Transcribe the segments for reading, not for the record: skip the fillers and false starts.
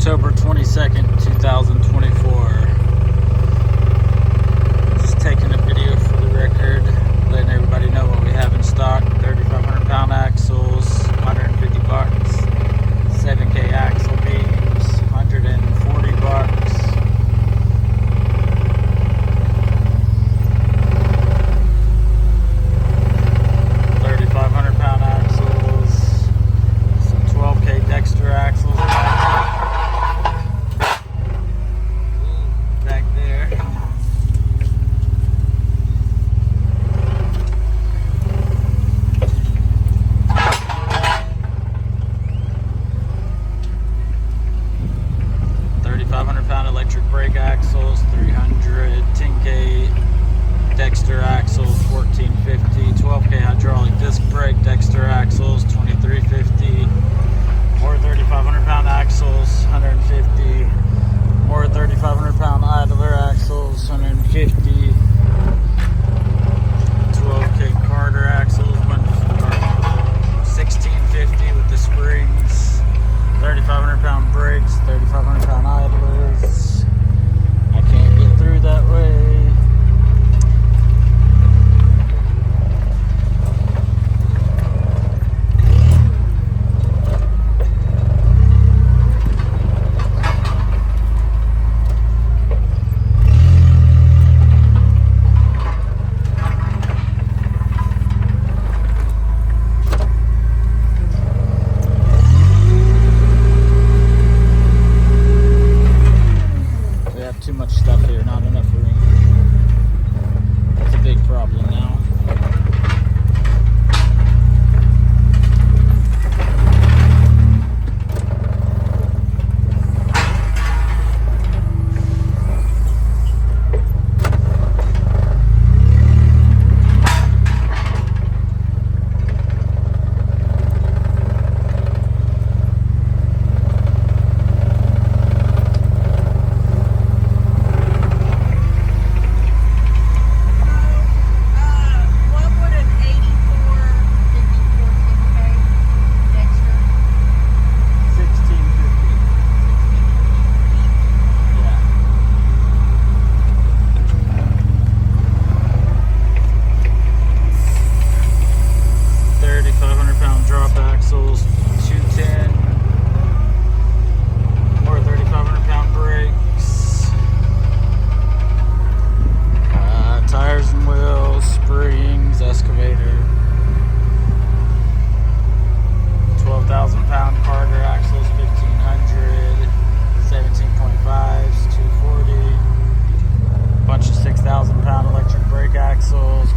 October 22nd, 2024. Just taking a video for the record, letting everybody know what we have in stock. 3,500 pound axles, 150 bucks. 7K axle beams, 140 bucks. Dexter axles back there. £3,500 electric brake axles, 300 10K Dexter axles, 1450, 12K hydraulic disc brake Dexter axles, 2350. More 3,500 pound axles, 150. More 3,500 pound idler axles, 150. 12K Carter axles, 1650 with the springs. 3,500 pound brakes, 3,500 pound idlers. I can't get through that way. Too much stuff here, not enough room. That's a big problem now.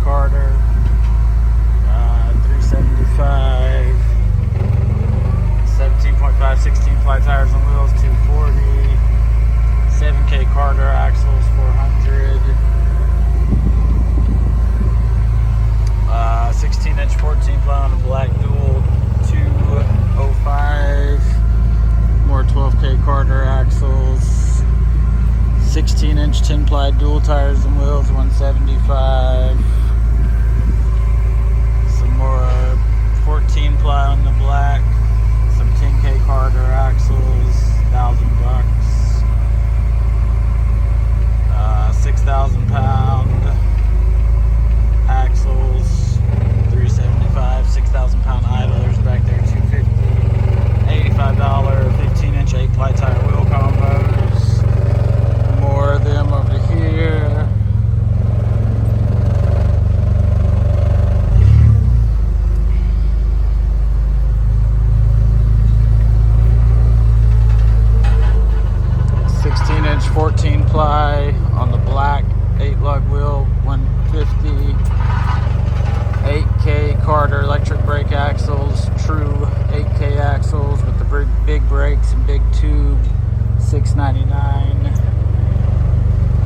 Carter, 375, 17.5, 16 ply tires and wheels, 240, 7K Carter axles, 400, 16-inch 14 ply on a black dual, 205, more 12K Carter axles, 16-inch 10-ply dual tires and wheels, 175. Some more 14-ply on the black. Some 10K Carter axles, 1,000 bucks. 6,000 pound axles, 375. 6,000 pound idlers back there, 250. $85 15-inch 8-ply tire wheel combos. More of them over here. Inch 14 ply on the black 8-lug wheel, 150. 8K Carter electric brake axles, true 8K axles with the big brakes and big tube, $699.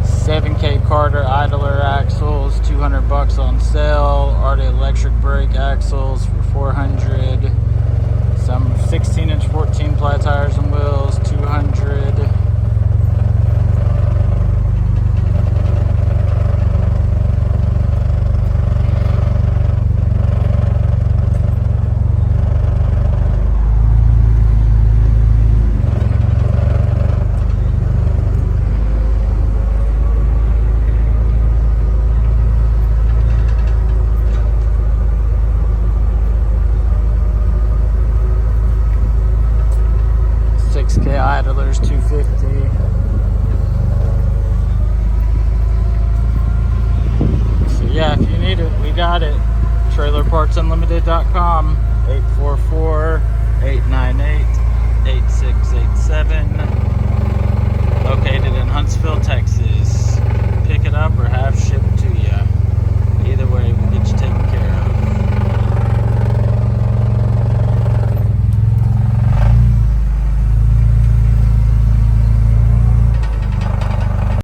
7K Carter idler axles, 200 bucks on sale. Arty electric brake axles for 400. Some 16-inch 14 ply tires and wheels, 200. 6K idlers, 250. So yeah, if you need it, we got it. TrailerPartsUnlimited.com, 844-898-8687. Located in Huntsville, Texas. Pick it up or have shipped